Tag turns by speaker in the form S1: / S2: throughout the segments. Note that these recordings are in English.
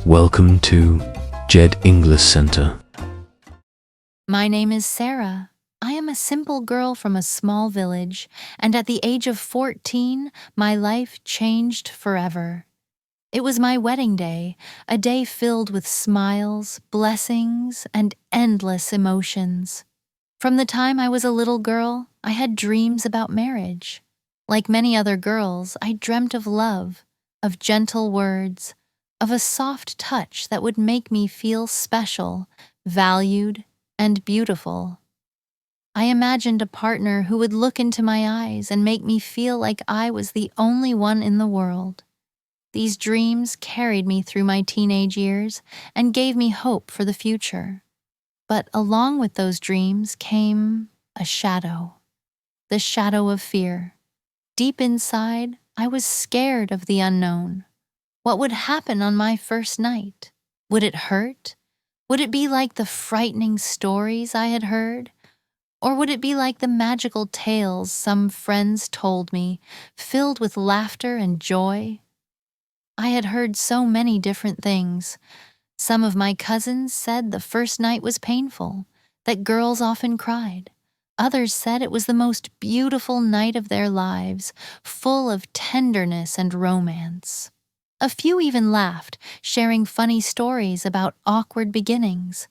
S1: Welcome to Jaed English Center.
S2: My name is Sarah. I am a simple girl from a small village, and at the age of 14, my life changed forever. It was my wedding day, a day filled with smiles, blessings, and endless emotions. From the time I was a little girl, I had dreams about marriage. Like many other girls, I dreamt of love, of gentle words, of a soft touch that would make me feel special, valued, and beautiful. I imagined a partner who would look into my eyes and make me feel like I was the only one in the world. These dreams carried me through my teenage years and gave me hope for the future. But along with those dreams came a shadow, the shadow of fear. Deep inside, I was scared of the unknown. What would happen on my first night? Would it hurt? Would it be like the frightening stories I had heard? Or would it be like the magical tales some friends told me, filled with laughter and joy? I had heard so many different things. Some of my cousins said the first night was painful, that girls often cried. Others said it was the most beautiful night of their lives, full of tenderness and romance. A few even laughed, sharing funny stories about awkward beginnings.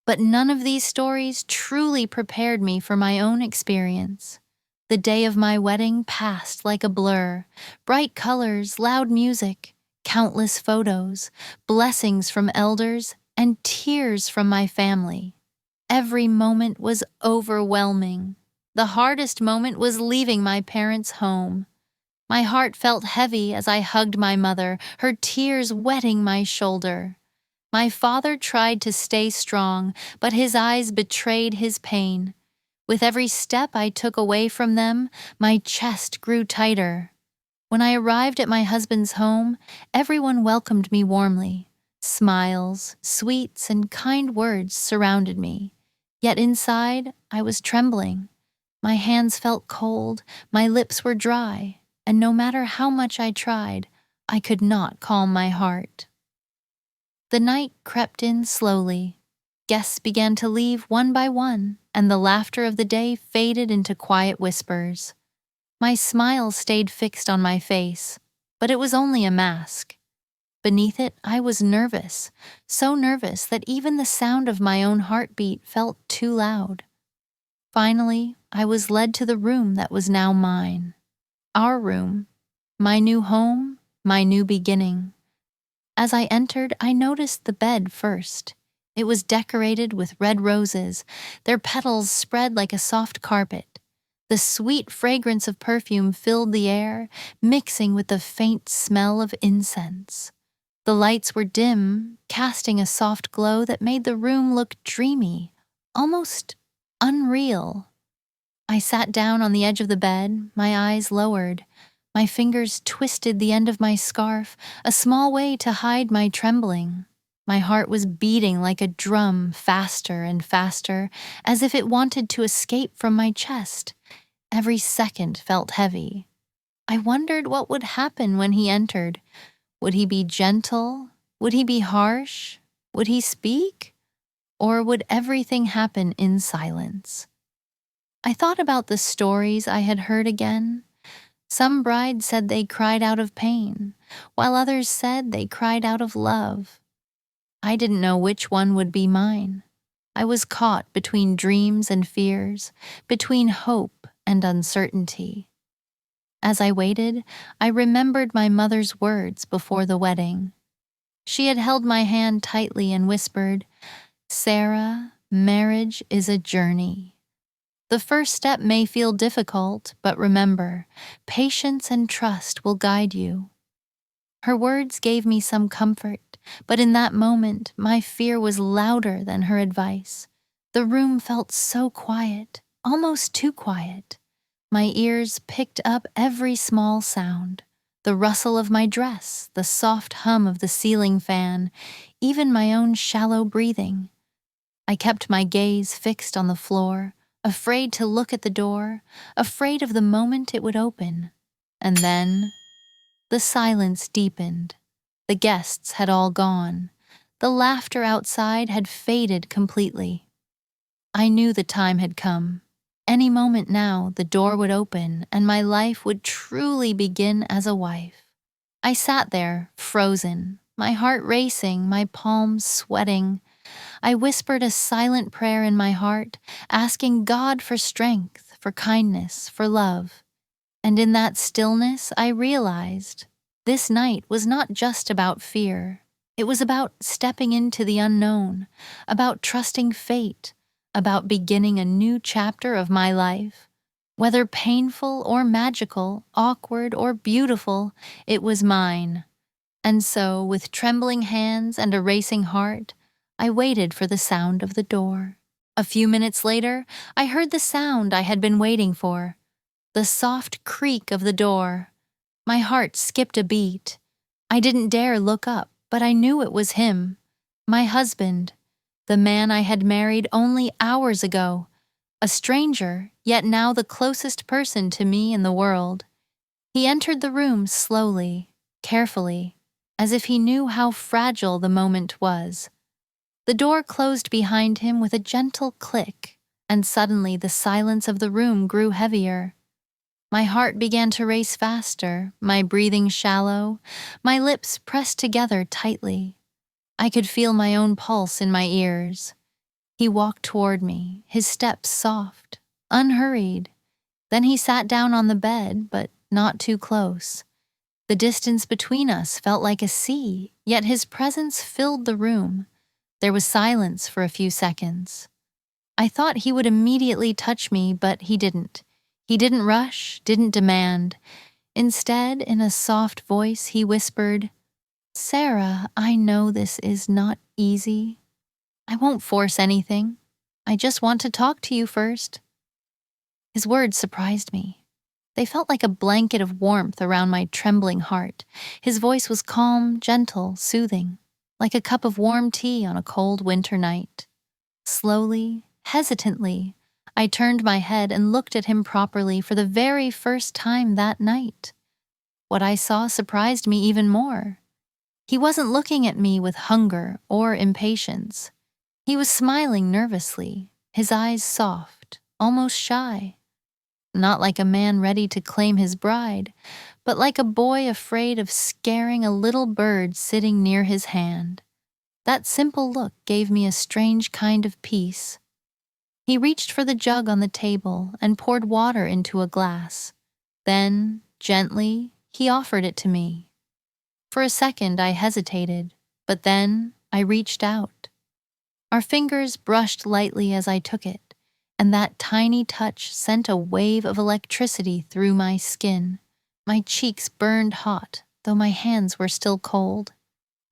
S2: But none of these stories truly prepared me for my own experience. The day of my wedding passed like a blur. Bright colors, loud music, countless photos, blessings from elders, and tears from my family. Every moment was overwhelming. The hardest moment was leaving my parents' home. My heart felt heavy as I hugged my mother, her tears wetting my shoulder. My father tried to stay strong, but his eyes betrayed his pain. With every step I took away from them, my chest grew tighter. When I arrived at my husband's home, everyone welcomed me warmly. Smiles, sweets, and kind words surrounded me. Yet inside, I was trembling. My hands felt cold, my lips were dry, and no matter how much I tried, I could not calm my heart. The night crept in slowly. Guests began to leave one by one, and the laughter of the day faded into quiet whispers. My smile stayed fixed on my face, but it was only a mask. Beneath it, I was nervous, so nervous that even the sound of my own heartbeat felt too loud. Finally, I was led to the room that was now mine. Our room, my new home, my new beginning. As I entered, I noticed the bed first. It was decorated with red roses, their petals spread like a soft carpet. The sweet fragrance of perfume filled the air, mixing with the faint smell of incense. The lights were dim, casting a soft glow that made the room look dreamy, almost unreal. I sat down on the edge of the bed, my eyes lowered. My fingers twisted the end of my scarf, a small way to hide my trembling. My heart was beating like a drum, faster and faster, as if it wanted to escape from my chest. Every second felt heavy. I wondered what would happen when he entered. Would he be gentle? Would he be harsh? Would he speak? Or would everything happen in silence? I thought about the stories I had heard again. Some brides said they cried out of pain, while others said they cried out of love. I didn't know which one would be mine. I was caught between dreams and fears, between hope and uncertainty. As I waited, I remembered my mother's words before the wedding. She had held my hand tightly and whispered, "Sarah, marriage is a journey. The first step may feel difficult, but remember, patience and trust will guide you." Her words gave me some comfort, but in that moment, my fear was louder than her advice. The room felt so quiet, almost too quiet. My ears picked up every small sound, the rustle of my dress, the soft hum of the ceiling fan, even my own shallow breathing. I kept my gaze fixed on the floor, afraid to look at the door, afraid of the moment it would open. And then the silence deepened. The guests had all gone. The laughter outside had faded completely. I knew the time had come. Any moment now, the door would open and my life would truly begin as a wife. I sat there, frozen, my heart racing, my palms sweating. I whispered a silent prayer in my heart, asking God for strength, for kindness, for love. And in that stillness, I realized this night was not just about fear. It was about stepping into the unknown, about trusting fate, about beginning a new chapter of my life. Whether painful or magical, awkward or beautiful, it was mine. And so, with trembling hands and a racing heart, I waited for the sound of the door. A few minutes later, I heard the sound I had been waiting for. The soft creak of the door. My heart skipped a beat. I didn't dare look up, but I knew it was him. My husband. The man I had married only hours ago. A stranger, yet now the closest person to me in the world. He entered the room slowly, carefully, as if he knew how fragile the moment was. The door closed behind him with a gentle click, and suddenly the silence of the room grew heavier. My heart began to race faster, my breathing shallow, my lips pressed together tightly. I could feel my own pulse in my ears. He walked toward me, his steps soft, unhurried. Then he sat down on the bed, but not too close. The distance between us felt like a sea, yet his presence filled the room. There was silence for a few seconds. I thought he would immediately touch me, but he didn't. He didn't rush, didn't demand. Instead, in a soft voice, he whispered, "Sarah, I know this is not easy. I won't force anything. I just want to talk to you first." His words surprised me. They felt like a blanket of warmth around my trembling heart. His voice was calm, gentle, soothing, like a cup of warm tea on a cold winter night. Slowly, hesitantly, I turned my head and looked at him properly for the very first time that night. What I saw surprised me even more. He wasn't looking at me with hunger or impatience. He was smiling nervously, his eyes soft, almost shy. Not like a man ready to claim his bride, but like a boy afraid of scaring a little bird sitting near his hand. That simple look gave me a strange kind of peace. He reached for the jug on the table and poured water into a glass. Then, gently, he offered it to me. For a second I hesitated, but then I reached out. Our fingers brushed lightly as I took it, and that tiny touch sent a wave of electricity through my skin. My cheeks burned hot, though my hands were still cold.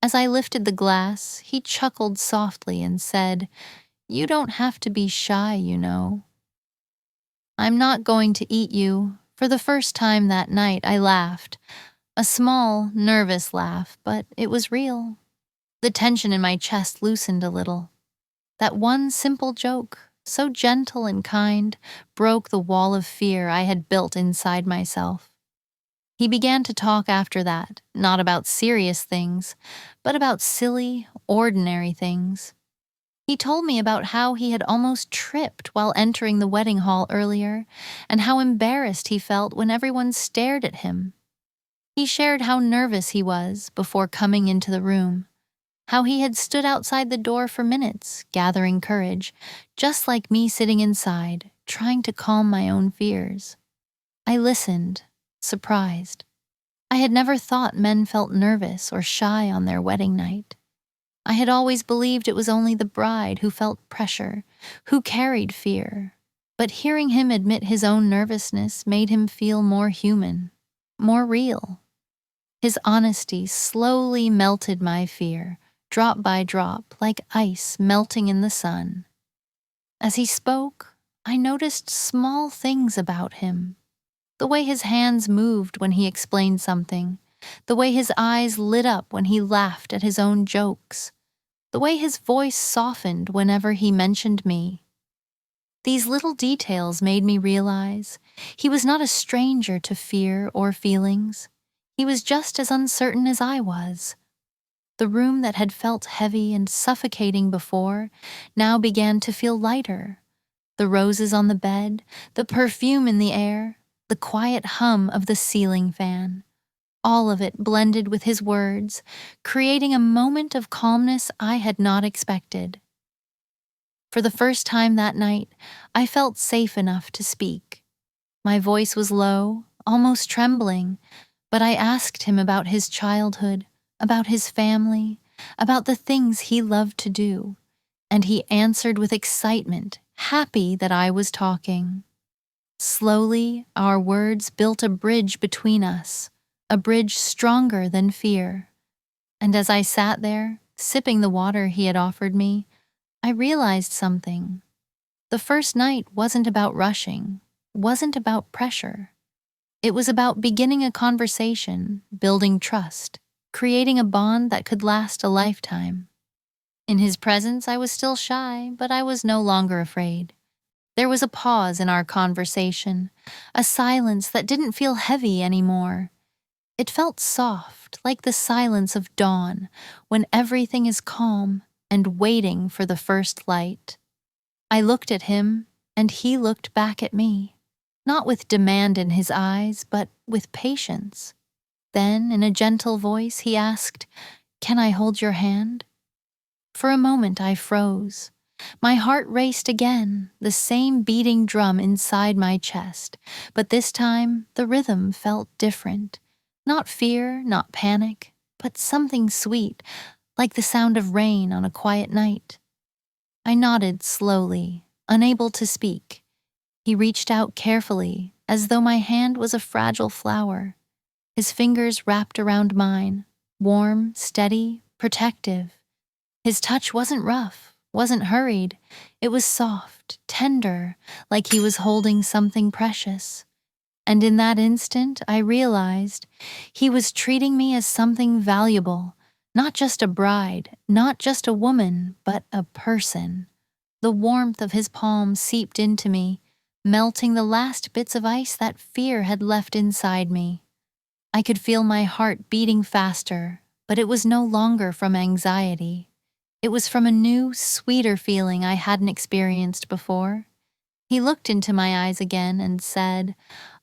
S2: As I lifted the glass, he chuckled softly and said, "You don't have to be shy, you know." "I'm not going to eat you." For the first time that night, I laughed. A small, nervous laugh, but it was real. The tension in my chest loosened a little. That one simple joke, so gentle and kind, broke the wall of fear I had built inside myself. He began to talk after that, not about serious things, but about silly, ordinary things. He told me about how he had almost tripped while entering the wedding hall earlier, and how embarrassed he felt when everyone stared at him. He shared how nervous he was before coming into the room, how he had stood outside the door for minutes, gathering courage, just like me sitting inside, trying to calm my own fears. I listened, surprised. I had never thought men felt nervous or shy on their wedding night. I had always believed it was only the bride who felt pressure, who carried fear. But hearing him admit his own nervousness made him feel more human, more real. His honesty slowly melted my fear, drop by drop, like ice melting in the sun. As he spoke, I noticed small things about him. The way his hands moved when he explained something, the way his eyes lit up when he laughed at his own jokes, the way his voice softened whenever he mentioned me. These little details made me realize he was not a stranger to fear or feelings. He was just as uncertain as I was. The room that had felt heavy and suffocating before now began to feel lighter. The roses on the bed, the perfume in the air, the quiet hum of the ceiling fan. All of it blended with his words, creating a moment of calmness I had not expected. For the first time that night, I felt safe enough to speak. My voice was low, almost trembling, but I asked him about his childhood, about his family, about the things he loved to do, and he answered with excitement, happy that I was talking. Slowly, our words built a bridge between us, a bridge stronger than fear. And as I sat there, sipping the water he had offered me, I realized something. The first night wasn't about rushing, wasn't about pressure. It was about beginning a conversation, building trust, creating a bond that could last a lifetime. In his presence, I was still shy, but I was no longer afraid. There was a pause in our conversation, a silence that didn't feel heavy anymore. It felt soft, like the silence of dawn, when everything is calm and waiting for the first light. I looked at him, and he looked back at me, not with demand in his eyes, but with patience. Then, in a gentle voice, he asked, "Can I hold your hand?" For a moment I froze. My heart raced again, the same beating drum inside my chest, but this time the rhythm felt different. Not fear, not panic, but something sweet, like the sound of rain on a quiet night. I nodded slowly, unable to speak. He reached out carefully, as though my hand was a fragile flower. His fingers wrapped around mine, warm, steady, protective. His touch wasn't rough, wasn't hurried. It was soft, tender, like he was holding something precious. And in that instant, I realized he was treating me as something valuable, not just a bride, not just a woman, but a person. The warmth of his palm seeped into me, melting the last bits of ice that fear had left inside me. I could feel my heart beating faster, but it was no longer from anxiety. It was from a new, sweeter feeling I hadn't experienced before. He looked into my eyes again and said,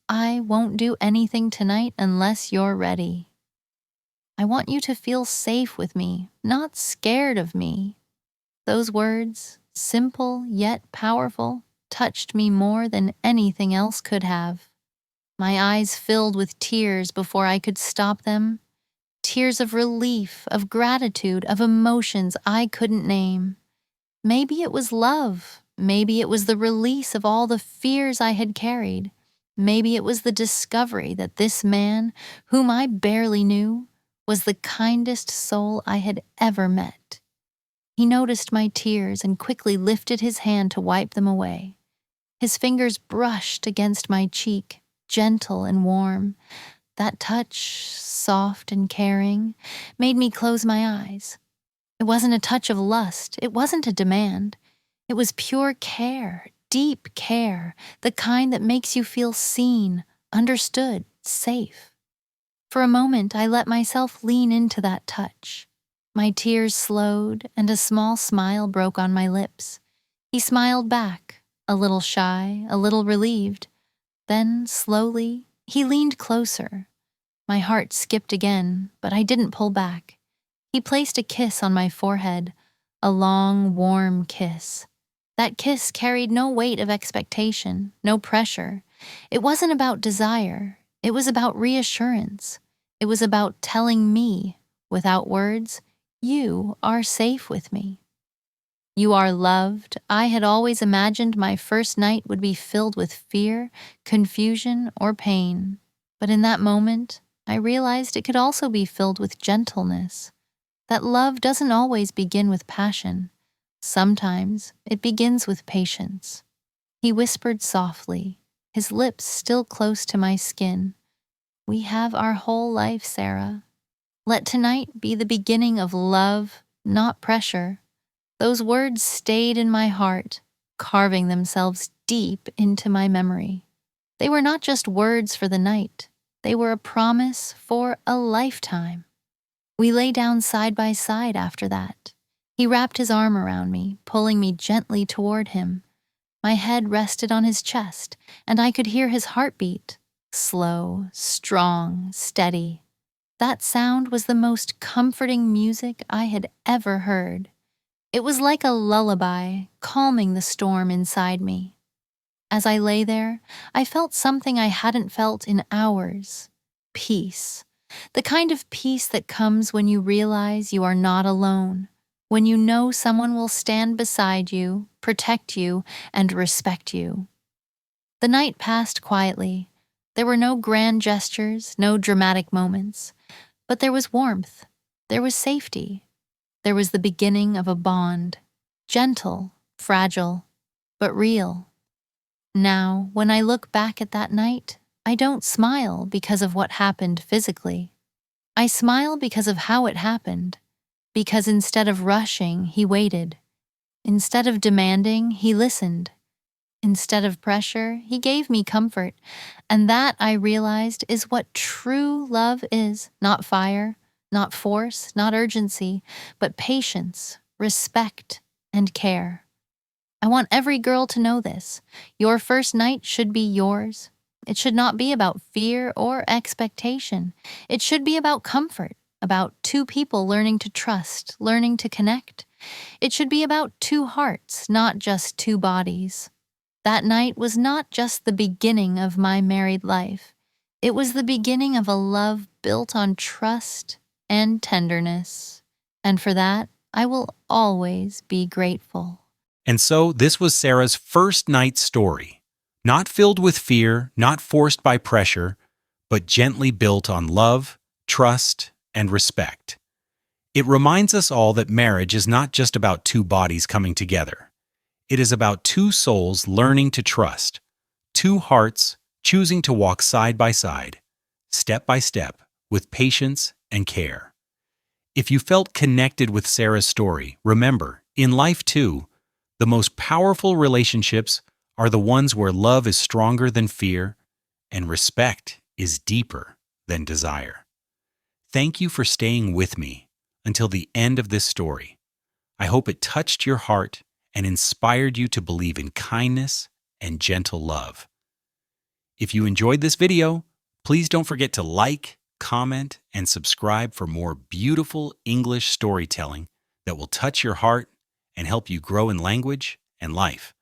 S2: "I won't do anything tonight unless you're ready. I want you to feel safe with me, not scared of me." Those words, simple yet powerful, touched me more than anything else could have. My eyes filled with tears before I could stop them. Tears of relief, of gratitude, of emotions I couldn't name. Maybe it was love. Maybe it was the release of all the fears I had carried. Maybe it was the discovery that this man, whom I barely knew, was the kindest soul I had ever met. He noticed my tears and quickly lifted his hand to wipe them away. His fingers brushed against my cheek, gentle and warm. That touch, soft and caring, made me close my eyes. It wasn't a touch of lust, it wasn't a demand. It was pure care, deep care, the kind that makes you feel seen, understood, safe. For a moment, I let myself lean into that touch. My tears slowed, and a small smile broke on my lips. He smiled back, a little shy, a little relieved. Then, slowly, he leaned closer. My heart skipped again, but I didn't pull back. He placed a kiss on my forehead, a long, warm kiss. That kiss carried no weight of expectation, no pressure. It wasn't about desire. It was about reassurance. It was about telling me, without words, "You are safe with me. You are loved." I had always imagined my first night would be filled with fear, confusion, or pain. But in that moment, I realized it could also be filled with gentleness. That love doesn't always begin with passion. Sometimes it begins with patience. He whispered softly, his lips still close to my skin. "We have our whole life, Sarah. Let tonight be the beginning of love, not pressure." Those words stayed in my heart, carving themselves deep into my memory. They were not just words for the night. They were a promise for a lifetime. We lay down side by side after that. He wrapped his arm around me, pulling me gently toward him. My head rested on his chest, and I could hear his heartbeat. Slow, strong, steady. That sound was the most comforting music I had ever heard. It was like a lullaby, calming the storm inside me. As I lay there, I felt something I hadn't felt in hours. Peace. The kind of peace that comes when you realize you are not alone, when you know someone will stand beside you, protect you, and respect you. The night passed quietly. There were no grand gestures, no dramatic moments, but there was warmth. There was safety. There was the beginning of a bond, gentle, fragile, but real. Now, when I look back at that night, I don't smile because of what happened physically. I smile because of how it happened, because instead of rushing, he waited. Instead of demanding, he listened. Instead of pressure, he gave me comfort, and that, I realized, is what true love is, not fire, not force, not urgency, but patience, respect, and care. I want every girl to know this. Your first night should be yours. It should not be about fear or expectation. It should be about comfort, about two people learning to trust, learning to connect. It should be about two hearts, not just two bodies. That night was not just the beginning of my married life. It was the beginning of a love built on trust and tenderness. And for that, I will always be grateful.
S3: And so this was Sarah's first night story, not filled with fear, not forced by pressure, but gently built on love, trust, and respect. It reminds us all that marriage is not just about two bodies coming together. It is about two souls learning to trust, two hearts choosing to walk side by side, step by step, with patience and care. If you felt connected with Sarah's story, remember, in life too, the most powerful relationships are the ones where love is stronger than fear and respect is deeper than desire. Thank you for staying with me until the end of this story. I hope it touched your heart and inspired you to believe in kindness and gentle love. If you enjoyed this video, please don't forget to like, comment, and subscribe for more beautiful English storytelling that will touch your heart and help you grow in language and life.